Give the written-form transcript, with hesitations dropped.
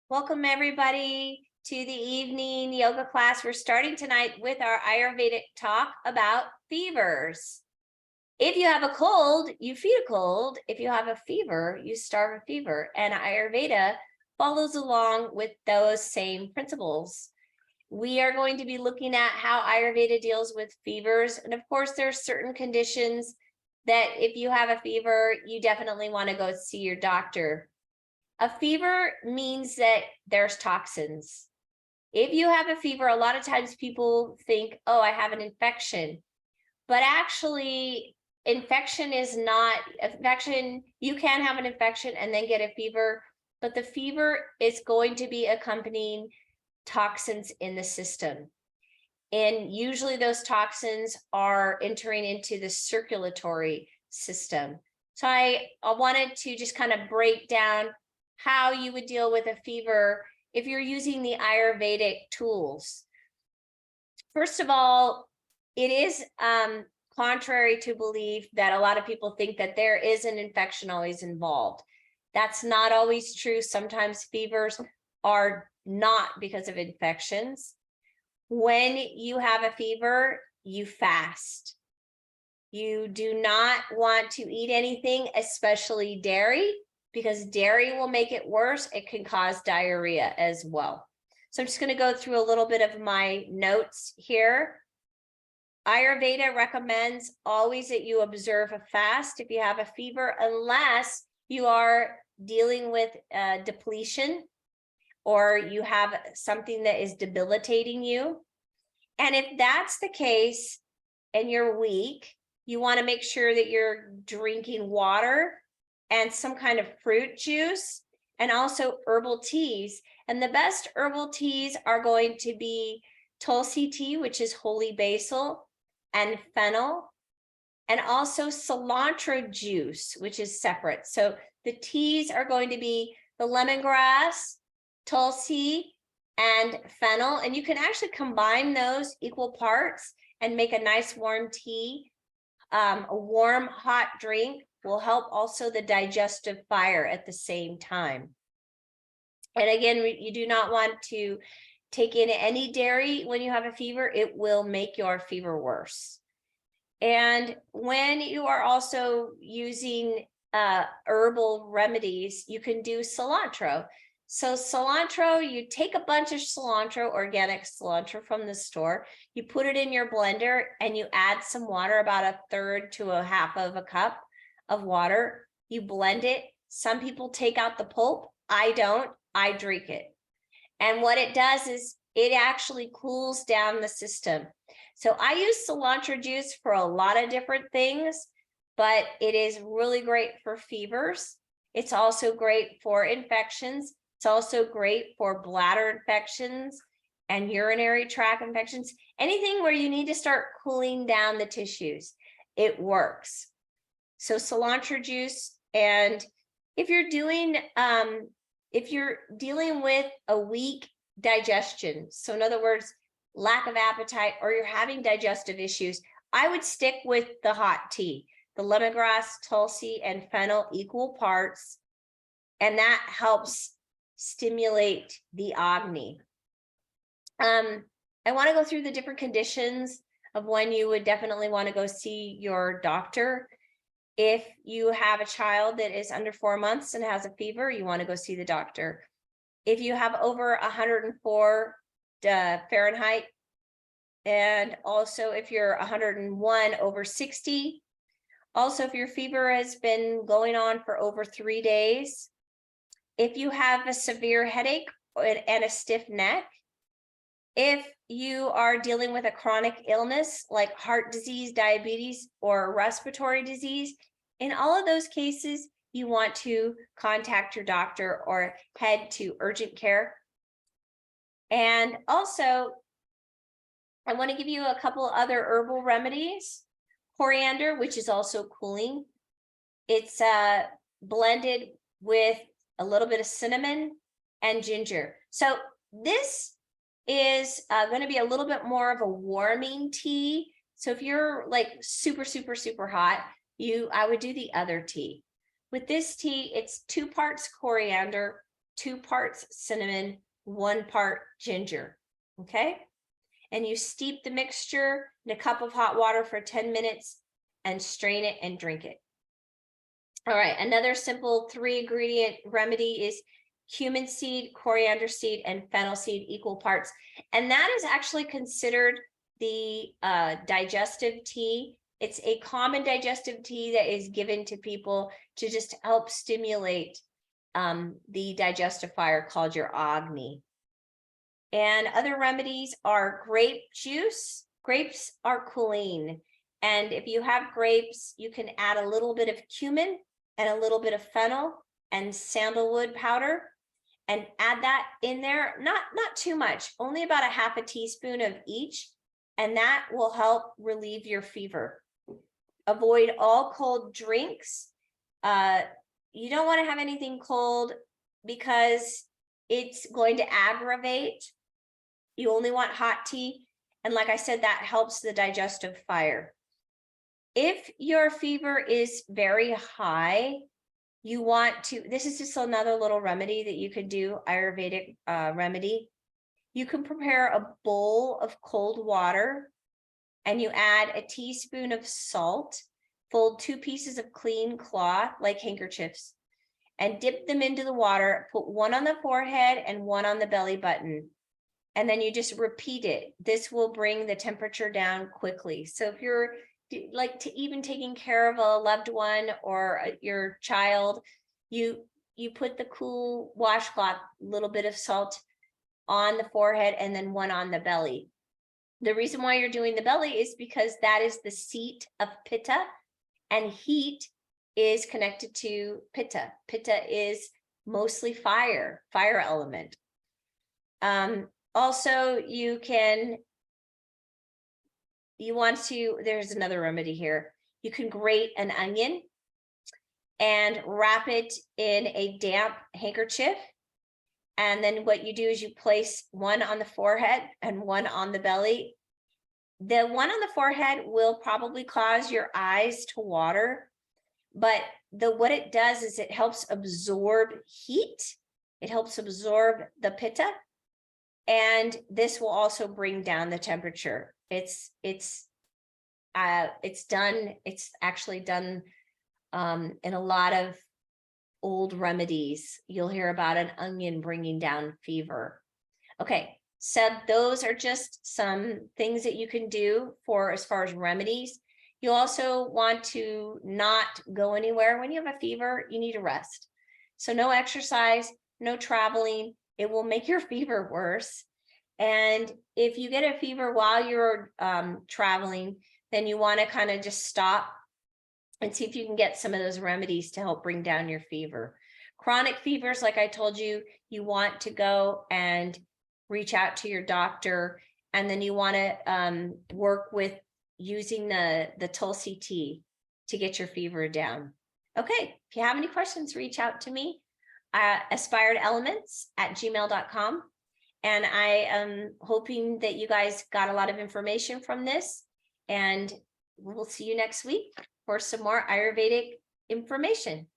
Welcome everybody to the evening yoga class. We're starting tonight with our Ayurvedic talk about fevers. If you have a cold, you feed a cold. If you have a fever, you starve a fever. And Ayurveda follows along with those same principles. We are going to be looking at how Ayurveda deals with fevers. And of course, there are certain conditions that if you have a fever, you definitely want to go see your doctor. A fever means that there's toxins. If you have a fever, a lot of times people think, oh, I have an infection. But actually, infection is not infection. You can have an infection and then get a fever, but the fever is going to be accompanying toxins in the system. And usually those toxins are entering into the circulatory system. So I wanted to just kind of break down how you would deal with a fever if you're using the Ayurvedic tools. First of all, it is contrary to belief that a lot of people think that there is an infection always involved. That's not always true. Sometimes fevers are not because of infections. When you have a fever, you fast. You do not want to eat anything, especially dairy, because dairy will make it worse. It can cause diarrhea as well. So I'm just going to go through a little bit of my notes here. Ayurveda recommends always that you observe a fast if you have a fever, unless you are dealing with depletion or you have something that is debilitating you. And if that's the case and you're weak, you want to make sure that you're drinking water and some kind of fruit juice, and also herbal teas. And the best herbal teas are going to be Tulsi tea, which is holy basil, and fennel, and also cilantro juice, which is separate. So the teas are going to be the lemongrass, Tulsi, and fennel. And you can actually combine those equal parts and make a nice warm tea. A warm, hot drink will help also the digestive fire at the same time. And again, you do not want to take in any dairy when you have a fever. It will make your fever worse. And when you are also using herbal remedies, you can do cilantro. So cilantro, you take a bunch of cilantro, organic cilantro from the store, you put it in your blender and you add some water, about a third to a half of a cup of water. You blend it. Some people take out the pulp. I don't. I drink it. And what it does is it actually cools down the system. So I use cilantro juice for a lot of different things, but it is really great for fevers. It's also great for infections. It's also great for bladder infections and urinary tract infections. Anything where you need to start cooling down the tissues, it works. So cilantro juice. And if you're dealing with a weak digestion, so in other words, lack of appetite, or you're having digestive issues, I would stick with the hot tea, the lemongrass, tulsi, and fennel equal parts. And that helps stimulate the Agni. I want to go through the different conditions of when you would definitely want to go see your doctor. If you have a child that is under 4 months and has a fever, you want to go see the doctor. If you have over 104 Fahrenheit, and also if you're 101 over 60, also if your fever has been going on for over 3 days, if you have a severe headache and a stiff neck, if you are dealing with a chronic illness like heart disease, diabetes, or respiratory disease, in all of those cases, you want to contact your doctor or head to urgent care. And also, I want to give you a couple other herbal remedies. Coriander, which is also cooling. It's blended with a little bit of cinnamon and ginger. So this is going to be a little bit more of a warming tea. So if you're like super, super, super hot, I would do the other tea. With this tea, it's 2 parts coriander, 2 parts cinnamon, 1 part ginger. Okay. And you steep the mixture in a cup of hot water for 10 minutes and strain it and drink it. All right. Another simple 3-ingredient remedy is cumin seed, coriander seed, and fennel seed, equal parts. And that is actually considered the digestive tea. It's a common digestive tea that is given to people to just help stimulate the digestive fire called your Agni. And other remedies are grape juice. Grapes are cooling. And if you have grapes, you can add a little bit of cumin and a little bit of fennel and sandalwood powder and add that in there. Not too much, only about a half a teaspoon of each. And that will help relieve your fever. Avoid all cold drinks. You don't want to have anything cold because it's going to aggravate. You only want hot tea. And like I said, that helps the digestive fire. If your fever is very high, you want to, this is just another little remedy that you could do, Ayurvedic remedy. You can prepare a bowl of cold water and you add a teaspoon of salt, fold 2 pieces of clean cloth like handkerchiefs and dip them into the water, put 1 on the forehead and 1 on the belly button. And then you just repeat it. This will bring the temperature down quickly. So if you're like even taking care of a loved one or your child, you put the cool washcloth, little bit of salt on the forehead and then 1 on the belly. The reason why you're doing the belly is because that is the seat of Pitta, and heat is connected to Pitta. Pitta is mostly fire element. Also, there's another remedy here. You can grate an onion and wrap it in a damp handkerchief. And then what you do is you place 1 on the forehead and 1 on the belly. The 1 on the forehead will probably cause your eyes to water, but what it does is it helps absorb heat. It helps absorb the Pitta. And this will also bring down the temperature. It's actually done in a lot of old remedies. You'll hear about an onion bringing down fever. Okay, so those are just some things that you can do for as far as remedies. You also want to not go anywhere. When you have a fever, you need to rest. So no exercise, no traveling. It will make your fever worse. And if you get a fever while you're traveling, then you want to kind of just stop and see if you can get some of those remedies to help bring down your fever. Chronic fevers, like I told you, you want to go and reach out to your doctor, and then you want to work with using the Tulsi tea to get your fever down. Okay, if you have any questions, reach out to me at aspiredelements@gmail.com. And I am hoping that you guys got a lot of information from this, and we'll see you next week for some more Ayurvedic information.